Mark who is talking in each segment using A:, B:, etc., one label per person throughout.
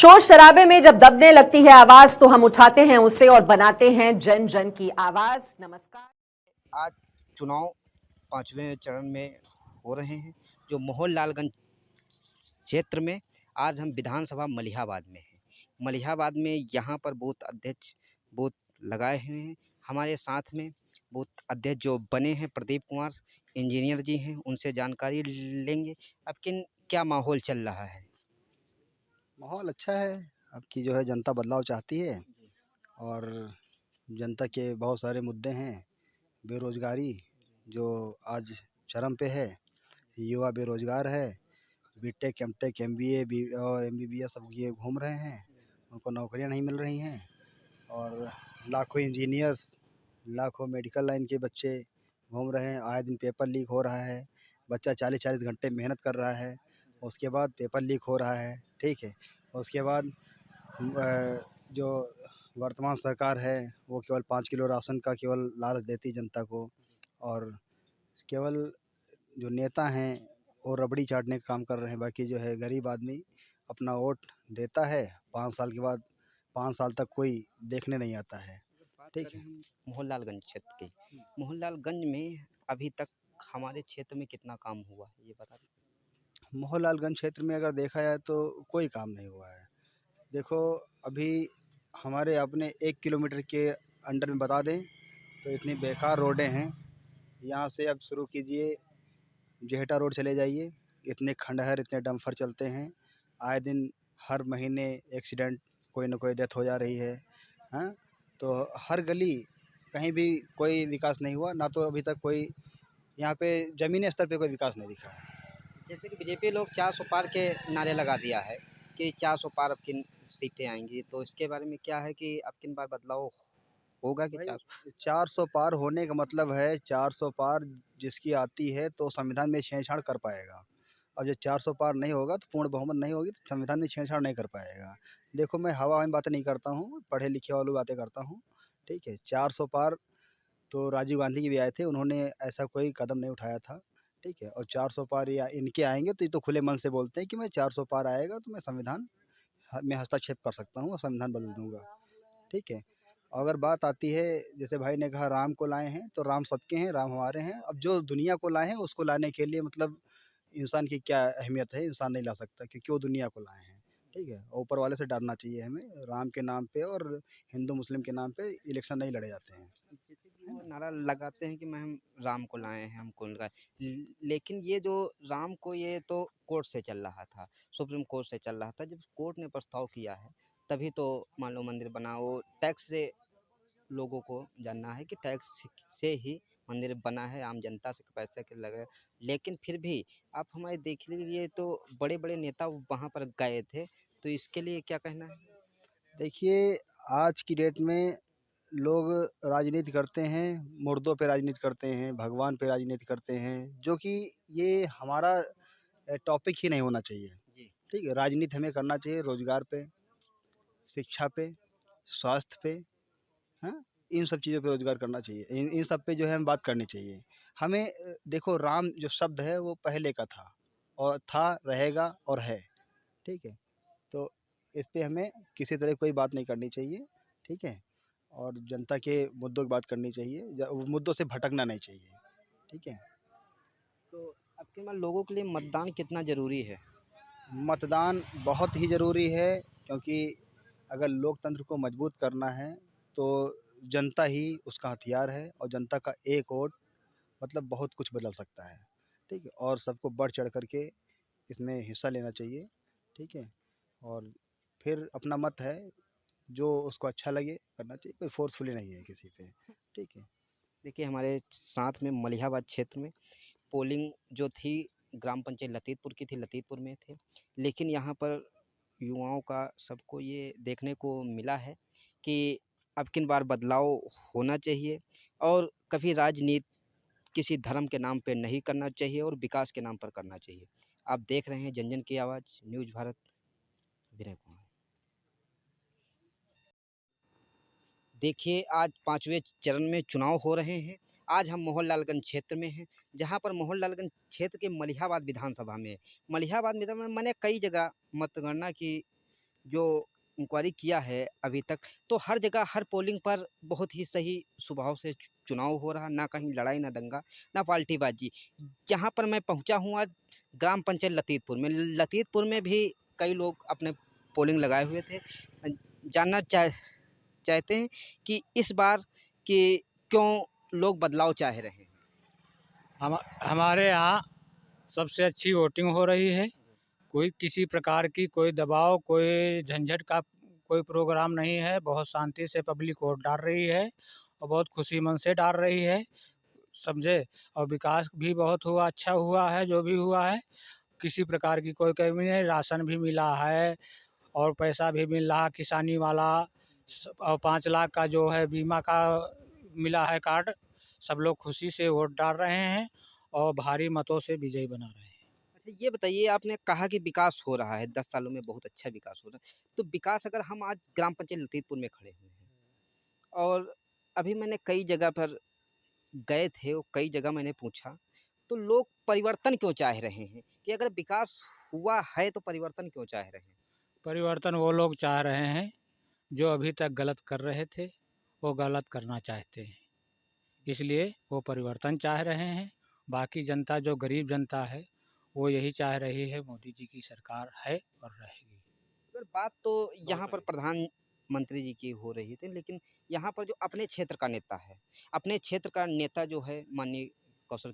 A: शोर शराबे में जब दबने लगती है आवाज तो हम उठाते हैं उसे और बनाते हैं जन जन की आवाज। नमस्कार।
B: आज चुनाव पाँचवें चरण में हो रहे हैं जो मोहनलालगंज क्षेत्र में। आज हम विधानसभा मलिहाबाद में हैं। मलिहाबाद में यहाँ पर बूथ अध्यक्ष बूथ लगाए हुए हैं। हमारे साथ में बूथ अध्यक्ष जो बने हैं प्रदीप कुमार इंजीनियर जी हैं, उनसे जानकारी लेंगे। अब किन क्या माहौल चल रहा है?
C: माहौल अच्छा है। अब की जो है जनता बदलाव चाहती है और जनता के बहुत सारे मुद्दे हैं। बेरोजगारी जो आज चरम पे है, युवा बेरोजगार है। बीटेक एमटेक एमबीए बी और एमबीबीएस सब ये घूम रहे हैं, उनको नौकरियां नहीं मिल रही हैं। और लाखों इंजीनियर्स, लाखों मेडिकल लाइन के बच्चे घूम रहे हैं। आए दिन पेपर लीक हो रहा है। बच्चा 40-40 घंटे मेहनत कर रहा है, उसके बाद पेपर लीक हो रहा है। ठीक है। उसके बाद जो वर्तमान सरकार है वो केवल 5 किलो राशन का केवल लालच देती जनता को, और केवल जो नेता हैं वो रबड़ी चाटने का काम कर रहे हैं। बाकी जो है गरीब आदमी अपना वोट देता है, 5 साल के बाद 5 साल तक कोई देखने नहीं आता है।
B: बात
C: ठीक
B: करें
C: है।
B: हम मोहनलालगंज क्षेत्र की। मोहनलालगंज में अभी तक हमारे क्षेत्र में कितना काम हुआ है ये बता दें?
C: मोहनलालगंज क्षेत्र में अगर देखा जाए तो कोई काम नहीं हुआ है। देखो, अभी हमारे अपने 1 किलोमीटर के अंडर में बता दें तो इतनी बेकार रोडें हैं। यहाँ से अब शुरू कीजिए, जेहटा रोड चले जाइए, इतने खंडहर, इतने डंपर चलते हैं। आए दिन हर महीने एक्सीडेंट, कोई ना कोई डेथ हो जा रही है। हाँ, तो हर गली कहीं भी कोई विकास नहीं हुआ ना। तो अभी तक कोई यहाँ पे ज़मीनी स्तर पे कोई विकास नहीं दिखा है।
B: जैसे कि बीजेपी लोग 400 पार के नारे लगा दिया है कि 400 पार अब किन सीटें आएंगी, तो इसके बारे में क्या है कि अब किन बार बदलाव होगा कि
C: भाई,
B: 400?
C: 400 पार होने का मतलब है 400 पार जिसकी आती है तो संविधान में छेड़छाड़ कर पाएगा। अब जब 400 पार नहीं होगा तो पूर्ण बहुमत नहीं होगी तो संविधान में छेड़छाड़ नहीं कर पाएगा। देखो, मैं हवा में बातें नहीं करता हूँ, पढ़े लिखे वालों बातें करता हूँ। ठीक है। 400 पार तो राजीव गांधी जी भी आए थे, उन्होंने ऐसा कोई कदम नहीं उठाया था। ठीक है। और 400 पार या इनके आएंगे तो ये तो खुले मन से बोलते हैं कि मैं 400 पार आएगा तो मैं संविधान में हस्तक्षेप कर सकता हूँ और संविधान बदल दूंगा। ठीक है। अगर बात आती है, जैसे भाई ने कहा राम को लाए हैं, तो राम सबके हैं, राम हमारे हैं। अब जो दुनिया को लाए हैं उसको लाने के लिए मतलब इंसान की क्या अहमियत है, इंसान नहीं ला सकता क्योंकि वो दुनिया को लाए हैं। ठीक है। और ऊपर वाले से डरना चाहिए हमें। राम के नाम पे और हिंदू मुस्लिम के नाम पे इलेक्शन नहीं लड़े जाते हैं।
B: जैसे कि
C: है
B: वो
C: ना।
B: नारा लगाते हैं कि मैं हम राम को लाए हैं, हमको लगाए। लेकिन ये जो राम को, ये तो कोर्ट से चल रहा था, सुप्रीम कोर्ट से चल रहा था। जब कोर्ट ने प्रस्ताव किया है तभी तो मान लो मंदिर बना। वो टैक्स से लोगों को जानना है कि टैक्स से ही मंदिर बना है, आम जनता से पैसे के लगे। लेकिन फिर भी आप हमारे देख लीजिए तो बड़े बड़े नेता वहाँ पर गए थे, तो इसके लिए क्या कहना है?
C: देखिए, आज की डेट में लोग राजनीति करते हैं, मुर्दों पे राजनीति करते हैं, भगवान पे राजनीति करते हैं, जो कि ये हमारा टॉपिक ही नहीं होना चाहिए।
B: जी।
C: ठीक है। राजनीति हमें करना चाहिए रोजगार पे, शिक्षा पे, स्वास्थ्य पे। हाँ, इन सब चीज़ों पे रोज़गार करना चाहिए। इन इन सब पे जो है हमें बात करनी चाहिए। हमें देखो, राम जो शब्द है वो पहले का था और था, रहेगा और है। ठीक है। तो इस पे हमें किसी तरह कोई बात नहीं करनी चाहिए। ठीक है। और जनता के मुद्दों की बात करनी चाहिए, मुद्दों से भटकना नहीं चाहिए। ठीक है।
B: तो आपके मान लोगों के लिए मतदान कितना ज़रूरी है?
C: मतदान बहुत ही ज़रूरी है, क्योंकि अगर लोकतंत्र को मजबूत करना है तो जनता ही उसका हथियार है, और जनता का एक वोट मतलब बहुत कुछ बदल सकता है। ठीक है। और सबको बढ़ चढ़ करके इसमें हिस्सा लेना चाहिए। ठीक है। और फिर अपना मत है, जो उसको अच्छा लगे करना चाहिए, कोई फोर्सफुली नहीं है किसी पे। ठीक है।
B: देखिए हमारे साथ में मलिहाबाद क्षेत्र में पोलिंग जो थी, ग्राम पंचायत लतीतपुर की थी, लतीतपुर में थे। लेकिन यहाँ पर युवाओं का सबको ये देखने को मिला है कि अब किन बार बदलाव होना चाहिए और कभी राजनीति किसी धर्म के नाम पे नहीं करना चाहिए और विकास के नाम पर करना चाहिए। आप देख रहे हैं जन जन की आवाज़ न्यूज़ भारत, विनय कुमार। देखिए आज पाँचवें चरण में चुनाव हो रहे हैं। आज हम मोहनलालगंज क्षेत्र में हैं, जहाँ पर मोहनलालगंज क्षेत्र के मलिहाबाद विधानसभा में, मलिहाबाद विधान में मैंने कई जगह मतगणना की जो इंक्वायरी किया है अभी तक, तो हर जगह हर पोलिंग पर बहुत ही सही स्वभाव से चुनाव हो रहा, ना कहीं लड़ाई, ना दंगा, ना पाल्टीबाजी। जहाँ पर मैं पहुँचा हूँ आज ग्राम पंचायत लतीतपुर में, लतीतपुर में भी कई लोग अपने पोलिंग लगाए हुए थे। जानना चाहते हैं कि इस बार कि क्यों लोग बदलाव चाह रहे हैं।
D: हमारे यहाँ सबसे अच्छी वोटिंग हो रही है। कोई किसी प्रकार की कोई दबाव, कोई झंझट का कोई प्रोग्राम नहीं है। बहुत शांति से पब्लिक वोट डाल रही है और बहुत खुशी मन से डाल रही है, समझे। और विकास भी बहुत हुआ, अच्छा हुआ है जो भी हुआ है। किसी प्रकार की कोई कमी नहीं, राशन भी मिला है और पैसा भी मिल रहा किसानी वाला, और 5 लाख का जो है बीमा का मिला है कार्ड। सब लोग खुशी से वोट डाल रहे हैं और भारी मतों से विजयी बना रहे हैं।
B: अच्छा, ये बताइए, आपने कहा कि विकास हो रहा है, 10 सालों में बहुत अच्छा विकास हो रहा है। तो विकास, अगर हम आज ग्राम पंचायत लतीतपुर में खड़े हुए हैं और अभी मैंने कई जगह पर गए थे और कई जगह मैंने पूछा, तो लोग परिवर्तन क्यों चाह रहे हैं? कि अगर विकास हुआ है तो परिवर्तन क्यों चाह रहे हैं?
D: परिवर्तन वो लोग चाह रहे हैं जो अभी तक गलत कर रहे थे, वो गलत करना चाहते हैं, इसलिए वो परिवर्तन चाह रहे हैं। बाकी जनता जो गरीब जनता है वो यही चाह रही है मोदी जी की सरकार है और रहेगी।
B: अगर बात तो यहाँ पर प्रधानमंत्री जी की हो रही थी, लेकिन यहाँ पर जो अपने क्षेत्र का नेता है, अपने क्षेत्र का नेता जो है माननीय कौशल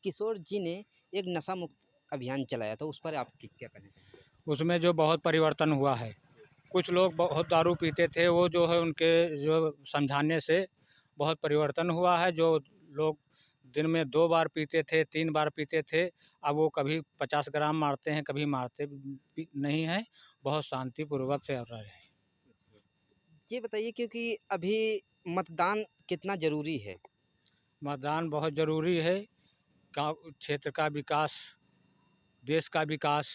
B: किशोर जी ने एक नशा मुक्त अभियान चलाया था, उस पर आप क्या कहना चाहेंगे?
D: उसमें जो बहुत परिवर्तन हुआ है, कुछ लोग बहुत दारू पीते थे, वो जो है उनके जो समझाने से बहुत परिवर्तन हुआ है। जो लोग दिन में 2 बार पीते थे, 3 बार पीते थे, अब वो कभी 50 ग्राम मारते हैं, कभी मारते भी नहीं हैं। बहुत शांतिपूर्वक से रह रहे हैं।
B: ये बताइए, क्योंकि अभी मतदान कितना ज़रूरी है?
D: मतदान बहुत ज़रूरी है। गाँव क्षेत्र का विकास, देश का विकास,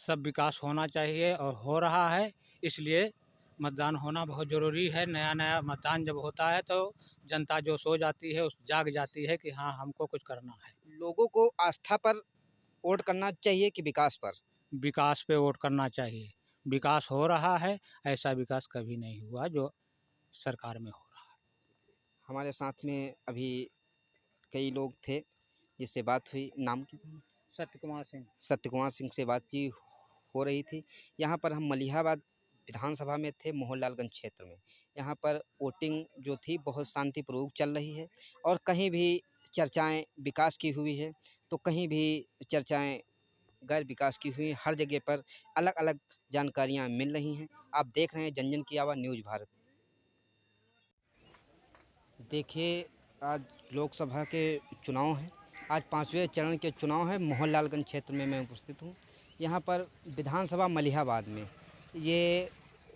D: सब विकास होना चाहिए और हो रहा है, इसलिए मतदान होना बहुत ज़रूरी है। नया नया मतदान जब होता है तो जनता जो सो जाती है उस जाग जाती है कि हाँ हमको कुछ करना है।
B: लोगों को आस्था पर वोट करना चाहिए कि विकास पर?
D: विकास पे वोट करना चाहिए। विकास हो रहा है, ऐसा विकास कभी नहीं हुआ जो सरकार में हो रहा है।
B: हमारे साथ में अभी कई लोग थे जिससे बात हुई, नाम क्या था?
D: सत्य कुमार सिंह।
B: सत्य कुमार सिंह से बातचीत हो रही थी। यहाँ पर हम मलिहाबाद विधानसभा में थे, मोहनलालगंज क्षेत्र में। यहाँ पर वोटिंग जो थी बहुत शांतिपूर्वक चल रही है और कहीं भी चर्चाएं विकास की हुई है तो कहीं भी चर्चाएं गैर विकास की हुई। हर जगह पर अलग अलग जानकारियां मिल रही हैं। आप देख रहे हैं जन जन की आवाज़ न्यूज़ भारत। देखिए, आज लोकसभा के चुनाव हैं। आज 5वें चरण के चुनाव है। मोहनलालगंज क्षेत्र में मैं उपस्थित हूँ। यहाँ पर विधानसभा मलिहाबाद में ये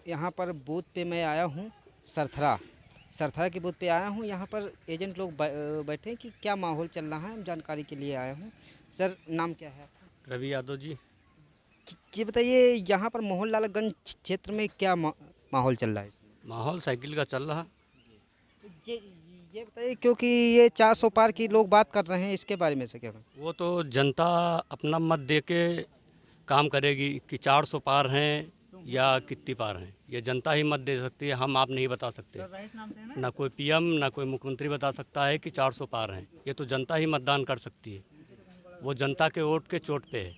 B: यहाँ पर बूथ पे मैं आया हूँ। सरथरा के बूथ पे आया हूँ। यहाँ पर एजेंट लोग बैठे हैं कि क्या माहौल चल रहा है, हम जानकारी के लिए आया हूँ। सर, नाम क्या है आपका?
E: रवि यादव जी।
B: जी बताइए, यहाँ पर मोहनलालगंज क्षेत्र में क्या माहौल चल रहा है?
E: माहौल साइकिल का चल रहा।
B: ये ये बताइए, क्योंकि ये 400 पार की लोग बात कर रहे हैं, इसके बारे में से क्या कहें?
E: वो तो जनता अपना मत दे के काम करेगी कि 400 पार हैं या कितनी पार हैं, ये जनता ही मत दे सकती है, हम आप नहीं बता सकते। ना कोई पीएम ना कोई मुख्यमंत्री बता सकता है कि 400 पार हैं, ये तो जनता ही मतदान कर सकती है। वो जनता के वोट के चोट पे है।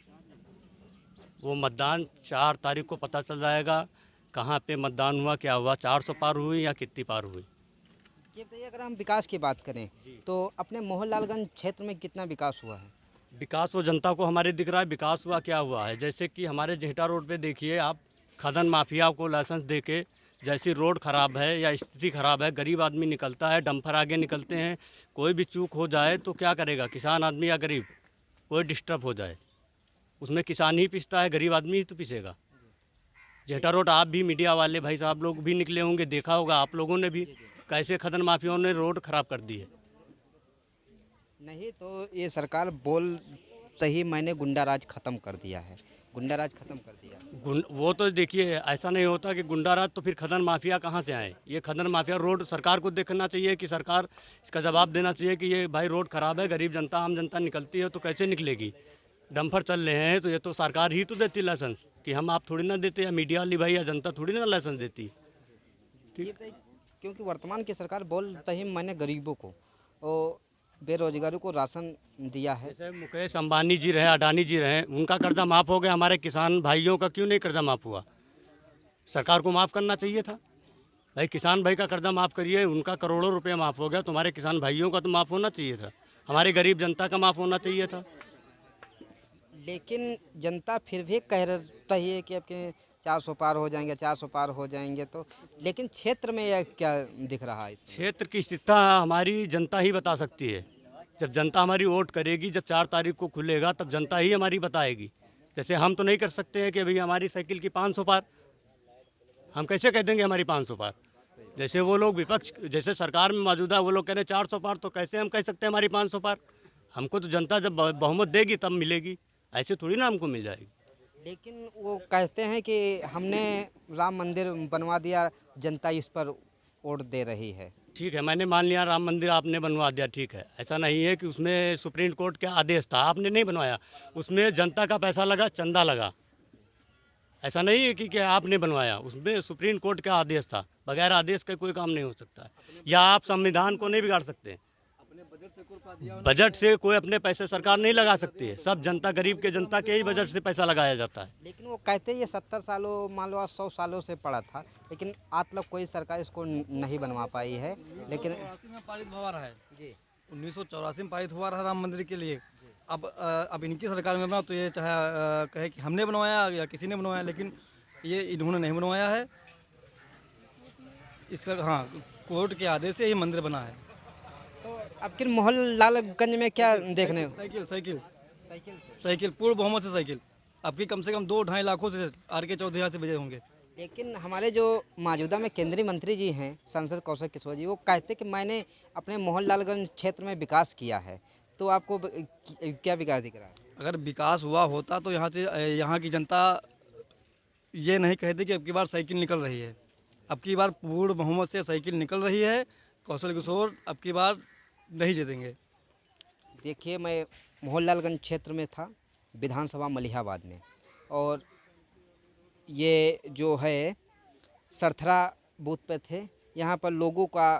E: वो मतदान 4 तारीख को पता चल जाएगा कहाँ पे मतदान हुआ, क्या हुआ, 400 पार हुई या कितनी पार हुई।
B: ये बताइए, अगर हम विकास की बात करें तो अपने मोहनलालगंज क्षेत्र में कितना विकास हुआ है?
E: विकास वो जनता को हमारे दिख रहा है। विकास हुआ क्या हुआ है, जैसे कि हमारे जेहटा रोड पे देखिए आप, खदन माफिया को लाइसेंस देके, जैसी रोड ख़राब है या स्थिति ख़राब है, गरीब आदमी निकलता है, डंपर आगे निकलते हैं, कोई भी चूक हो जाए तो क्या करेगा किसान आदमी या गरीब, कोई डिस्टर्ब हो जाए उसमें किसान ही पिसता है, गरीब आदमी ही तो पिसेगा। जेहटा रोड आप भी मीडिया वाले भाई साहब लोग भी निकले होंगे, देखा होगा आप लोगों ने भी कैसे खदन माफियाओं ने रोड ख़राब कर दी है।
B: नहीं तो ये सरकार बोल सही, मैंने गुंडाराज ख़त्म कर दिया है, गुंडाराज ख़त्म कर दिया।
E: वो तो देखिए ऐसा नहीं होता कि गुंडाराज, तो फिर खदन माफिया कहाँ से आए। ये खदन माफिया रोड सरकार को देखना चाहिए कि सरकार इसका जवाब देना चाहिए कि ये भाई रोड ख़राब है, गरीब जनता आम जनता निकलती है तो कैसे निकलेगी। डंपर चल रहे हैं तो ये तो सरकार ही तो देती लाइसेंस, कि हम आप थोड़ी ना देते, या मीडिया वाली भाई या जनता थोड़ी ना लाइसेंस देती।
B: ये बताइए, क्योंकि वर्तमान की सरकार बोलते ही मैंने गरीबों को और बेरोजगारों को राशन दिया है।
E: जैसे मुकेश अंबानी जी रहे, अडानी जी रहे, उनका कर्जा माफ़ हो गया, हमारे किसान भाइयों का क्यों नहीं कर्जा माफ़ हुआ? सरकार को माफ़ करना चाहिए था भाई। किसान भाई का कर्जा माफ़ करिए, उनका करोड़ों रुपये माफ़ हो गया, तो हमारे किसान भाइयों का तो माफ़ होना चाहिए था, हमारी गरीब जनता का माफ़ होना चाहिए था।
B: लेकिन जनता फिर भी कह रही है कि आपके 400 पार हो जाएंगे, 400 पार हो जाएंगे, तो लेकिन क्षेत्र में यह क्या दिख रहा है?
E: क्षेत्र की स्थिति हमारी जनता ही बता सकती है। जब जनता हमारी वोट करेगी, जब 4 तारीख को खुलेगा, तब जनता ही हमारी बताएगी। जैसे हम तो नहीं कर सकते हैं कि अभी हमारी साइकिल की 500 पार, हम कैसे कह देंगे हमारी 500 पार? जैसे वो लोग विपक्ष, जैसे सरकार में मौजूदा वो लोग कह रहे हैं 400 पार, तो कैसे हम कह सकते हैं हमारी 500 पार? हमको तो जनता जब बहुमत देगी तब मिलेगी, ऐसे थोड़ी ना हमको मिल जाएगी।
B: लेकिन वो कहते हैं कि हमने राम मंदिर बनवा दिया, जनता इस पर वोट दे रही है।
E: ठीक है, मैंने मान लिया राम मंदिर आपने बनवा दिया, ठीक है। ऐसा नहीं है कि उसमें सुप्रीम कोर्ट का आदेश था, आपने नहीं बनवाया, उसमें जनता का पैसा लगा, चंदा लगा। ऐसा नहीं है कि आपने बनवाया, उसमें सुप्रीम कोर्ट का आदेश था, बगैर आदेश का कोई काम नहीं हो सकता है। या आप संविधान को नहीं बिगाड़ सकते, बजट से कोई अपने पैसे सरकार नहीं लगा सकती है, सब जनता, गरीब के जनता के ही बजट से पैसा लगाया जाता है।
B: लेकिन वो कहते हैं ये 70 सालों, मान लो 100 सालों से पड़ा था, लेकिन आज तक कोई सरकार इसको नहीं बनवा पाई है। लेकिन
F: 1984 में पारित हुआ रहा है
B: जी
F: 1984 में पारित हुआ रहा राम मंदिर के लिए। अब इनकी सरकार में बना तो ये चाहे कहे कि हमने बनवाया या किसी ने बनवाया, लेकिन ये इन्होंने नहीं बनवाया है। इसका हाँ, कोर्ट के आदेश से ये मंदिर बना है।
B: तो अब किन मोहनलालगंज में क्या देखने को?
F: साइकिल साइकिल
B: साइकिल से।
F: साइकिल पूर्ण बहुमत से साइकिल आपकी कम से कम 2-2.5 लाखों से RK चौधरी यहाँ से भेजे होंगे।
B: लेकिन हमारे जो मौजूदा में केंद्रीय मंत्री जी हैं, सांसद कौशल किशोर जी, वो कहते कि मैंने अपने मोहनलालगंज क्षेत्र में विकास किया है, तो आपको क्या विकास दिख रहा है?
F: अगर विकास हुआ होता तो यहाँ की जनता ये नहीं कहती कि अब की बार साइकिल निकल रही है। अब की बार पूर्ण बहुमत से साइकिल निकल रही है। कौशल किशोर अब की बार नहीं जीतेंगे।
B: देखिए, मैं मोहनलालगंज क्षेत्र में था, विधानसभा मलिहाबाद में, और ये जो है सरथरा बूथ पे थे। यहाँ पर लोगों का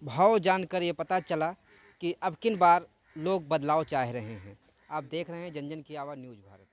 B: भाव जानकर ये पता चला कि अब किन बार लोग बदलाव चाह रहे हैं। आप देख रहे हैं जन जन की आवाज़ न्यूज़ भारत।